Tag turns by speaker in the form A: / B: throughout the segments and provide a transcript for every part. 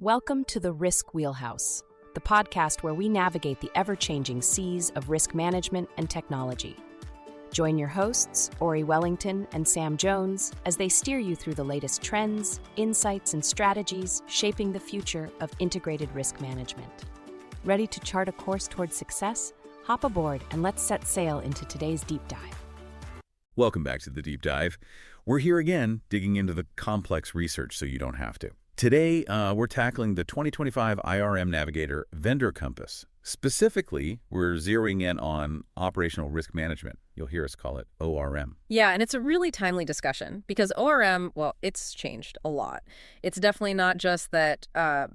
A: Welcome to the Risk Wheelhouse, the podcast where we navigate the ever-changing seas of risk management and technology. Join your hosts, Ori Wellington and Sam Jones, as they steer you through the latest trends, insights, and strategies shaping the future of integrated risk management. Ready to chart a course towards success? Hop aboard and let's set sail into today's deep dive.
B: Welcome back to the Deep Dive. We're here again, digging into the complex research so you don't have to. Today, we're tackling the 2025 IRM Navigator Vendor Compass. Specifically, we're zeroing in on operational risk management. You'll hear us call it ORM.
C: Yeah, and it's a really timely discussion because ORM, well, it's changed a lot. It's definitely not just that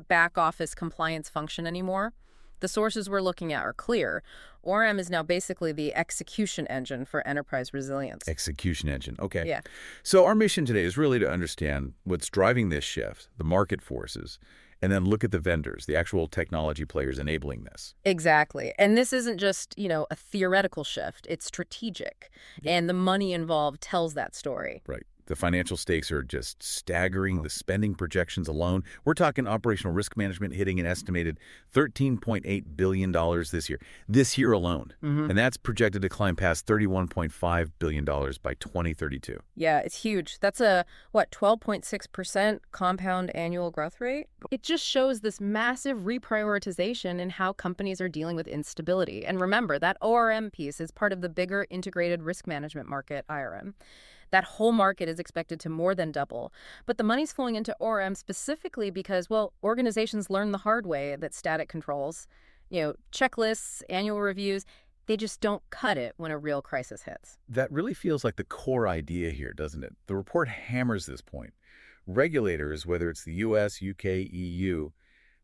C: back office compliance function anymore. The sources we're looking at are clear. ORM is now basically the execution engine for enterprise resilience.
B: Execution engine, okay.
C: Yeah.
B: So our mission today is really to understand what's driving this shift, the market forces, and then look at the vendors, the actual technology players enabling this.
C: Exactly. And this isn't just, a theoretical shift. It's strategic. Yeah. And the money involved tells that story.
B: Right. The financial stakes are just staggering. The spending projections alone, we're talking operational risk management hitting an estimated $13.8 billion this year alone. Mm-hmm. And that's projected to climb past $31.5 billion by 2032.
C: Yeah, it's huge. That's a, 12.6% compound annual growth rate? It just shows this massive reprioritization in how companies are dealing with instability. And remember, that ORM piece is part of the bigger integrated risk management market, IRM. That whole market is expected to more than double. But the money's flowing into ORM specifically because, organizations learn the hard way that static controls, checklists, annual reviews, they just don't cut it when a real crisis hits.
B: That really feels like the core idea here, doesn't it? The report hammers this point. Regulators, whether it's the US, UK, EU,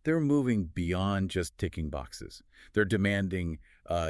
B: they're moving beyond just ticking boxes. They're demanding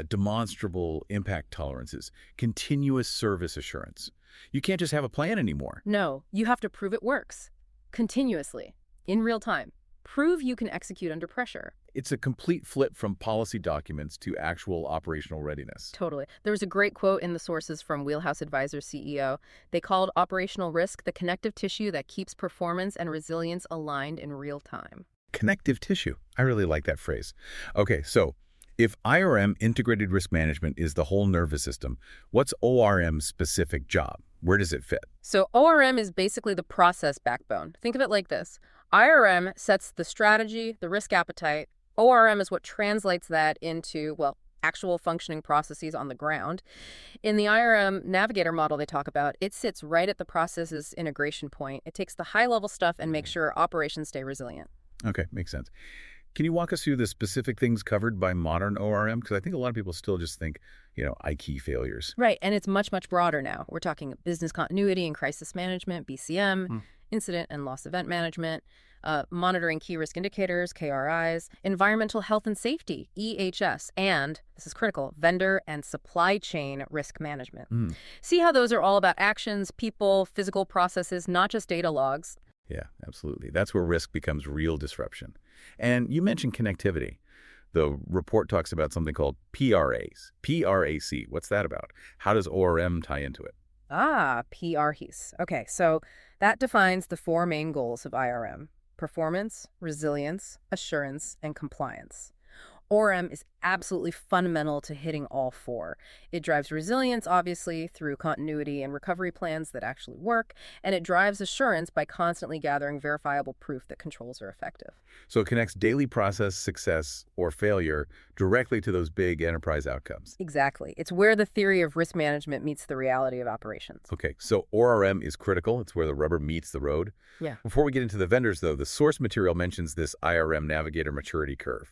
B: demonstrable impact tolerances, continuous service assurance. You can't just have a plan anymore.
C: No, you have to prove it works. Continuously. In real time. Prove you can execute under pressure.
B: It's a complete flip from policy documents to actual operational readiness.
C: Totally. There was a great quote in the sources from Wheelhouse Advisors CEO. They called operational risk the connective tissue that keeps performance and resilience aligned in real time.
B: Connective tissue. I really like that phrase. Okay, so if IRM, integrated risk management, is the whole nervous system, what's ORM's specific job? Where does it fit?
C: So ORM is basically the process backbone. Think of it like this. IRM sets the strategy, the risk appetite. ORM is what translates that into, actual functioning processes on the ground. In the IRM Navigator model they talk about, it sits right at the process's integration point. It takes the high-level stuff and makes sure operations stay resilient.
B: Okay, makes sense. Can you walk us through the specific things covered by modern ORM? Because I think a lot of people still just think, key failures.
C: Right, and it's much, much broader now. We're talking business continuity and crisis management, BCM, incident and loss event management, monitoring key risk indicators, KRIs, environmental health and safety, EHS, and, this is critical, vendor and supply chain risk management. See how those are all about actions, people, physical processes, not just data logs.
B: Yeah, absolutely. That's where risk becomes real disruption. And you mentioned connectivity. The report talks about something called PRAs. PRAC. What's that about? How does ORM tie into it?
C: PRAs. Okay, so that defines the four main goals of IRM: performance, resilience, assurance, and compliance. ORM is absolutely fundamental to hitting all four. It drives resilience, obviously, through continuity and recovery plans that actually work, and it drives assurance by constantly gathering verifiable proof that controls are effective.
B: So it connects daily process success or failure directly to those big enterprise outcomes.
C: Exactly. It's where the theory of risk management meets the reality of operations.
B: Okay, so ORM is critical. It's where the rubber meets the road.
C: Yeah.
B: Before we get into the vendors, though, the source material mentions this IRM Navigator maturity curve.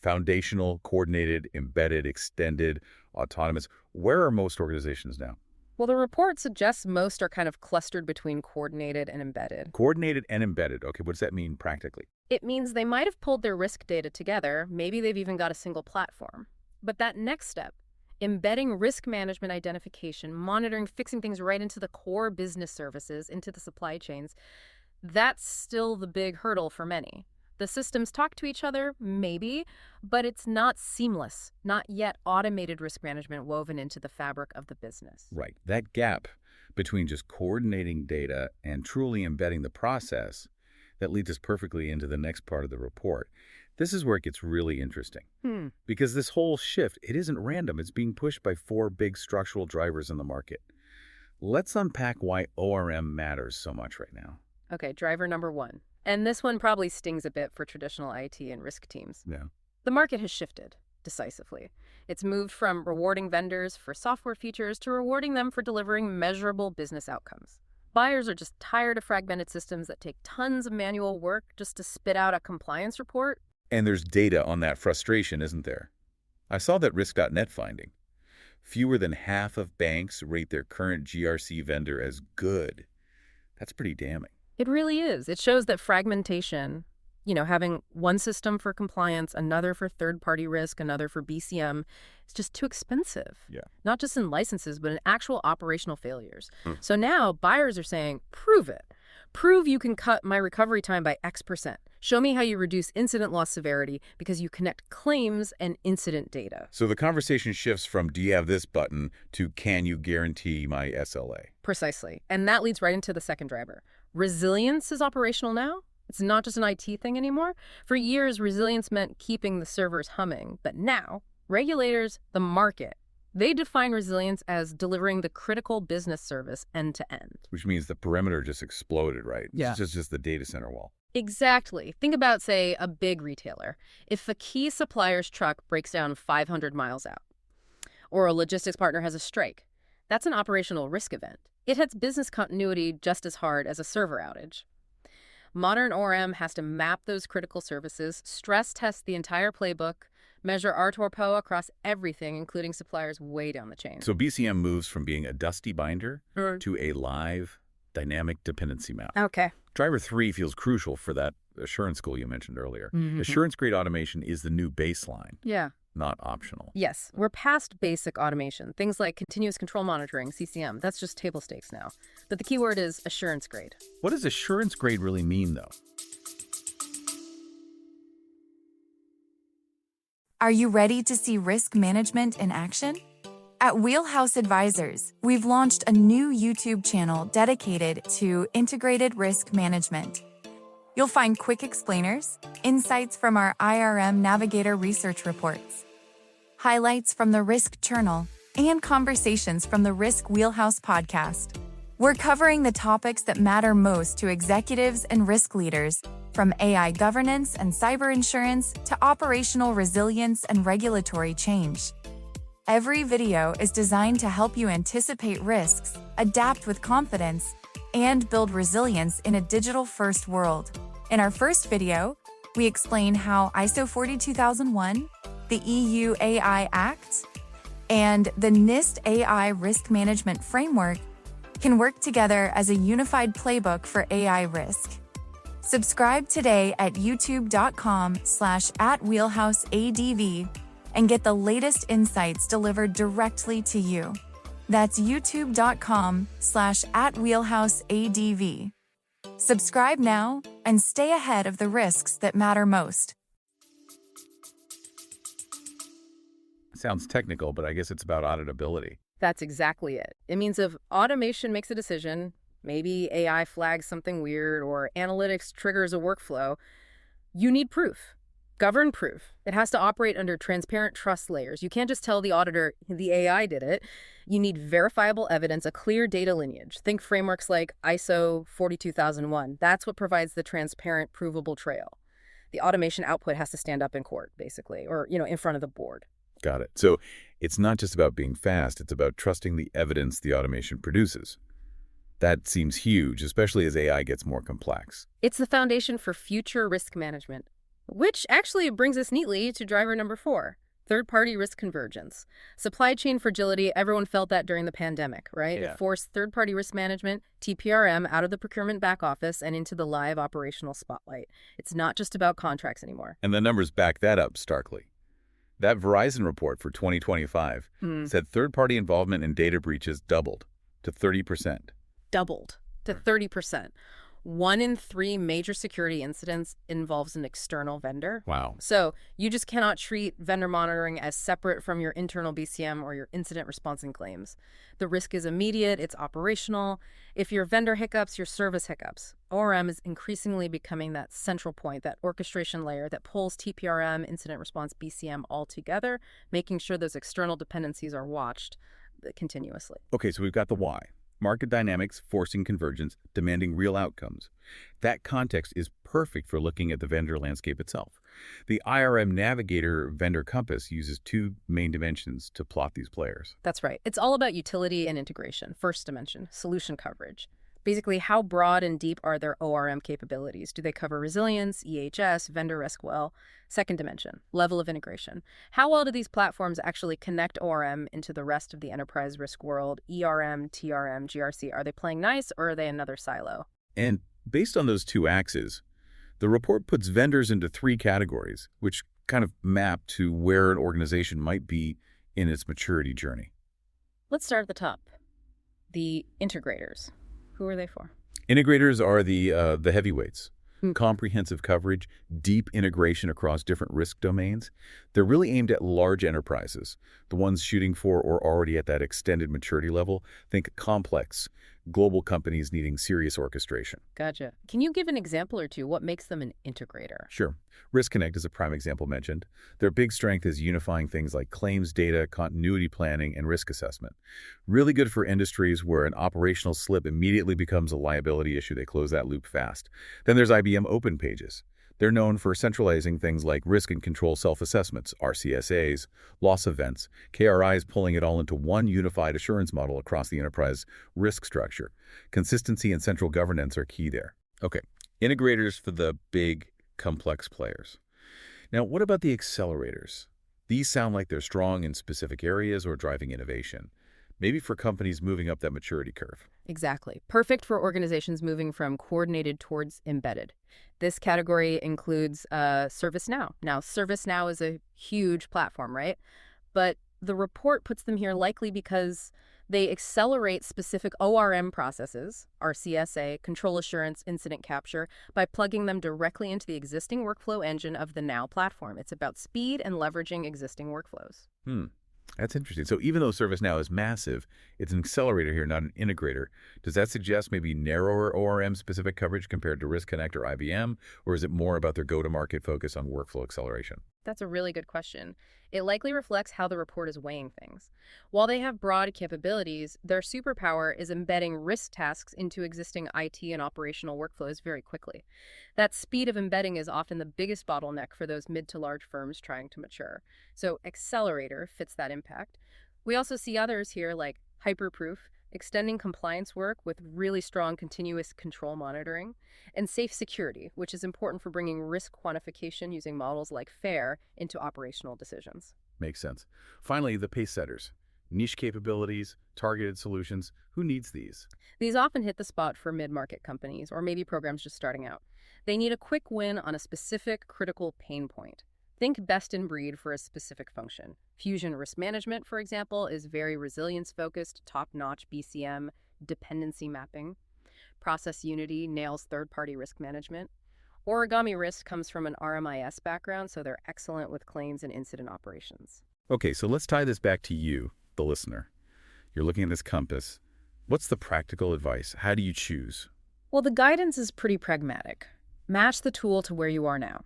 B: Foundational, coordinated, embedded, extended, autonomous. Where are most organizations now?
C: Well, the report suggests most are kind of clustered between coordinated and embedded.
B: Coordinated and embedded. Okay, what does that mean practically?
C: It means they might have pulled their risk data together. Maybe they've even got a single platform. But that next step, embedding risk management identification, monitoring, fixing things right into the core business services, into the supply chains, that's still the big hurdle for many. The systems talk to each other, maybe, but it's not seamless, not yet automated risk management woven into the fabric of the business.
B: Right. That gap between just coordinating data and truly embedding the process, That leads us perfectly into the next part of the report. This is where it gets really interesting. Because this whole shift, it isn't random. It's being pushed by 4 big structural drivers in the market. Let's unpack why ORM matters so much right now.
C: Okay, driver number 1. And this one probably stings a bit for traditional IT and risk teams.
B: Yeah.
C: The market has shifted decisively. It's moved from rewarding vendors for software features to rewarding them for delivering measurable business outcomes. Buyers are just tired of fragmented systems that take tons of manual work just to spit out a compliance report.
B: And there's data on that frustration, isn't there? I saw that Risk.net finding. Fewer than half of banks rate their current GRC vendor as good. That's pretty damning.
C: It really is. It shows that fragmentation, having one system for compliance, another for third-party risk, another for BCM, is just too expensive.
B: Yeah.
C: Not just in licenses, but in actual operational failures. So now buyers are saying, prove it. Prove you can cut my recovery time by X%. Show me how you reduce incident loss severity because you connect claims and incident data.
B: So the conversation shifts from, do you have this button, to can you guarantee my SLA?
C: Precisely. And that leads right into the second driver. Resilience is operational now. It's not just an IT thing anymore. For years, resilience meant keeping the servers humming. But now, regulators, the market, they define resilience as delivering the critical business service end to end.
B: Which means the perimeter just exploded, right?
C: Yeah.
B: It's just the data center wall.
C: Exactly. Think about, say, a big retailer. If a key supplier's truck breaks down 500 miles out, or a logistics partner has a strike, that's an operational risk event. It hits business continuity just as hard as a server outage. Modern ORM has to map those critical services, stress test the entire playbook, measure RTOR-PO across everything, including suppliers way down the chain.
B: So BCM moves from being a dusty binder to a live, dynamic dependency map.
C: Okay.
B: Driver 3 feels crucial for that assurance goal you mentioned earlier. Assurance-grade automation is the new baseline,
C: Yeah.
B: not optional.
C: Yes, we're past basic automation. Things like continuous control monitoring, CCM, that's just table stakes now. But the key word is assurance grade.
B: What does assurance grade really mean, though?
D: Are you ready to see risk management in action? At Wheelhouse Advisors, we've launched a new YouTube channel dedicated to integrated risk management. You'll find quick explainers, insights from our IRM Navigator research reports, highlights from the Risk Journal, and conversations from the Risk Wheelhouse podcast. We're covering the topics that matter most to executives and risk leaders, from AI governance and cyber insurance to operational resilience and regulatory change. Every video is designed to help you anticipate risks, adapt with confidence, and build resilience in a digital-first world. In our first video, we explain how ISO 42001, the EU AI Act, and the NIST AI Risk Management Framework can work together as a unified playbook for AI risk. Subscribe today at youtube.com/@wheelhouseadv and get the latest insights delivered directly to you. That's youtube.com/@wheelhouseadv. Subscribe now and stay ahead of the risks that matter most.
B: Sounds technical, but I guess it's about auditability.
C: That's exactly it. It means if automation makes a decision, maybe AI flags something weird or analytics triggers a workflow, you need proof. Governed proof. It has to operate under transparent trust layers. You can't just tell the auditor the AI did it. You need verifiable evidence, a clear data lineage. Think frameworks like ISO 42001. That's what provides the transparent, provable trail. The automation output has to stand up in court, basically, or, in front of the board.
B: Got it. So it's not just about being fast, it's about trusting the evidence the automation produces. That seems huge, especially as AI gets more complex.
C: It's the foundation for future risk management, which actually brings us neatly to driver number 4, third-party risk convergence. Supply chain fragility, everyone felt that during the pandemic, right?
B: Yeah.
C: It forced third-party risk management, TPRM, out of the procurement back office and into the live operational spotlight. It's not just about contracts anymore.
B: And the numbers back that up starkly. That Verizon report for 2025 said third-party involvement in data breaches doubled to 30%.
C: Doubled to 30%. 1 in 3 major security incidents involves an external vendor.
B: Wow.
C: So you just cannot treat vendor monitoring as separate from your internal BCM or your incident response and claims. The risk is immediate, it's operational. If your vendor hiccups, your service hiccups. ORM is increasingly becoming that central point, that orchestration layer that pulls TPRM, incident response, BCM all together, making sure those external dependencies are watched continuously.
B: Okay, so we've got the why. Market dynamics forcing convergence, demanding real outcomes. That context is perfect for looking at the vendor landscape itself. The IRM Navigator Vendor Compass uses 2 main dimensions to plot these players.
C: That's right. It's all about utility and integration. First dimension, solution coverage. Basically, how broad and deep are their ORM capabilities? Do they cover resilience, EHS, vendor risk well? Second dimension, level of integration. How well do these platforms actually connect ORM into the rest of the enterprise risk world? ERM, TRM, GRC, are they playing nice or are they another silo?
B: And based on those 2 axes, the report puts vendors into 3 categories, which kind of map to where an organization might be in its maturity journey.
C: Let's start at the top. The integrators. Who are they for?
B: Integrators are the heavyweights. Comprehensive coverage, deep integration across different risk domains. They're really aimed at large enterprises, the ones shooting for or already at that extended maturity level. Think complex, global companies needing serious orchestration.
C: Gotcha. Can you give an example or two? What makes them an integrator?
B: Sure. Risk Connect is a prime example mentioned. Their big strength is unifying things like claims data, continuity planning, and risk assessment. Really good for industries where an operational slip immediately becomes a liability issue. They close that loop fast. Then there's IBM Open Pages. They're known for centralizing things like risk and control self-assessments, RCSAs, loss events, KRIs, pulling it all into one unified assurance model across the enterprise risk structure. Consistency and central governance are key there. Okay, integrators for the big, complex players. Now, what about the accelerators? These sound like they're strong in specific areas or driving innovation. Maybe for companies moving up that maturity curve.
C: Exactly. Perfect for organizations moving from coordinated towards embedded. This category includes ServiceNow. Now, ServiceNow is a huge platform, right? But the report puts them here likely because they accelerate specific ORM processes, RCSA, control assurance, incident capture, by plugging them directly into the existing workflow engine of the Now platform. It's about speed and leveraging existing workflows.
B: That's interesting. So even though ServiceNow is massive, it's an accelerator here, not an integrator. Does that suggest maybe narrower ORM-specific coverage compared to Risk Connect or IBM, or is it more about their go-to-market focus on workflow acceleration?
C: That's a really good question. It likely reflects how the report is weighing things. While they have broad capabilities, their superpower is embedding risk tasks into existing IT and operational workflows very quickly. That speed of embedding is often the biggest bottleneck for those mid to large firms trying to mature. So Accelerator fits that impact. We also see others here like Hyperproof, extending compliance work with really strong continuous control monitoring, and Safe Security, which is important for bringing risk quantification using models like FAIR into operational decisions.
B: Makes sense. Finally, the pace setters. Niche capabilities, targeted solutions. Who needs these?
C: These often hit the spot for mid-market companies or maybe programs just starting out. They need a quick win on a specific critical pain point. Think best in breed for a specific function. Fusion Risk Management, for example, is very resilience-focused, top-notch BCM, dependency mapping. Process Unity nails third-party risk management. Origami Risk comes from an RMIS background, so they're excellent with claims and incident operations.
B: Okay, so let's tie this back to you, the listener. You're looking at this compass. What's the practical advice? How do you choose?
C: Well, the guidance is pretty pragmatic. Match the tool to where you are now.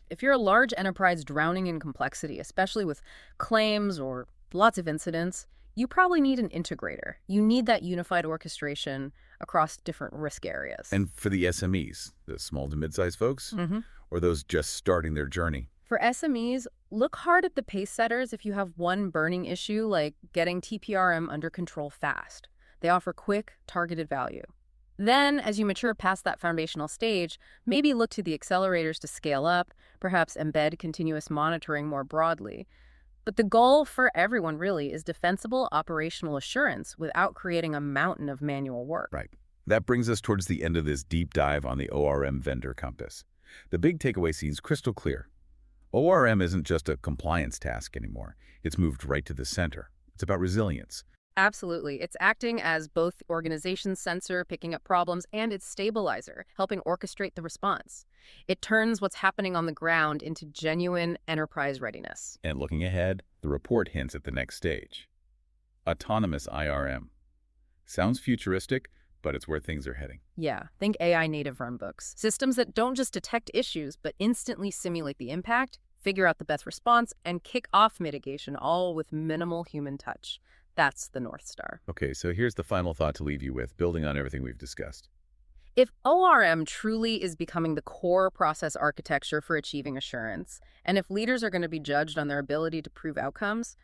C: If you're a large enterprise drowning in complexity, especially with claims or lots of incidents, you probably need an integrator. You need that unified orchestration across different risk areas.
B: And for the SMEs, the small to mid-sized folks, or those just starting their journey?
C: For SMEs, look hard at the pace setters if you have one burning issue like getting TPRM under control fast. They offer quick, targeted value. Then, as you mature past that foundational stage, maybe look to the accelerators to scale up, perhaps embed continuous monitoring more broadly. But the goal for everyone really is defensible operational assurance without creating a mountain of manual work.
B: Right. That brings us towards the end of this deep dive on the ORM Vendor Compass. The big takeaway seems crystal clear. ORM isn't just a compliance task anymore. It's moved right to the center. It's about resilience,
C: Absolutely. It's acting as both the organization's sensor, picking up problems, and its stabilizer, helping orchestrate the response. It turns what's happening on the ground into genuine enterprise readiness.
B: And looking ahead, the report hints at the next stage. Autonomous IRM. Sounds futuristic, but it's where things are heading.
C: Yeah, think AI native runbooks. Systems that don't just detect issues, but instantly simulate the impact, figure out the best response, and kick off mitigation, all with minimal human touch. That's the North Star.
B: Okay, so here's the final thought to leave you with, building on everything we've discussed.
C: If ORM truly is becoming the core process architecture for achieving assurance, and if leaders are going to be judged on their ability to prove outcomes,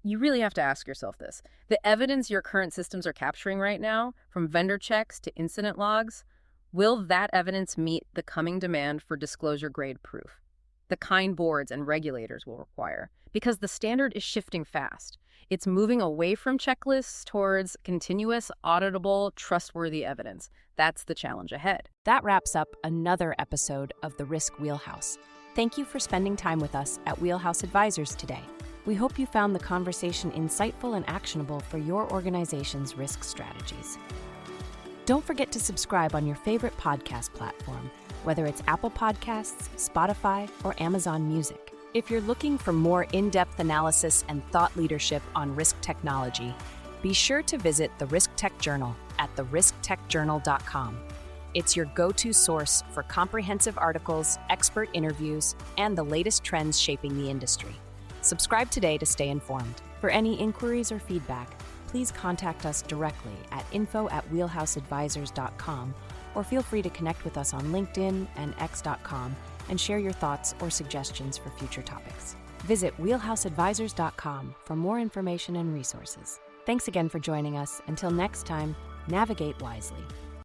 C: you really have to ask yourself this. The evidence your current systems are capturing right now, from vendor checks to incident logs, will that evidence meet the coming demand for disclosure-grade proof? The kind boards and regulators will require, because the standard is shifting fast. It's moving away from checklists towards continuous, auditable, trustworthy evidence. That's the challenge ahead.
A: That wraps up another episode of the Risk Wheelhouse. Thank you for spending time with us at Wheelhouse Advisors today. We hope you found the conversation insightful and actionable for your organization's risk strategies. Don't forget to subscribe on your favorite podcast platform, whether it's Apple Podcasts, Spotify, or Amazon Music. If you're looking for more in-depth analysis and thought leadership on risk technology, be sure to visit the Risk Tech Journal at therisktechjournal.com. It's your go-to source for comprehensive articles, expert interviews, and the latest trends shaping the industry. Subscribe today to stay informed. For any inquiries or feedback, please contact us directly at info@wheelhouseadvisors.com, or feel free to connect with us on LinkedIn and x.com and share your thoughts or suggestions for future topics. Visit wheelhouseadvisors.com for more information and resources. Thanks again for joining us. Until next time, navigate wisely.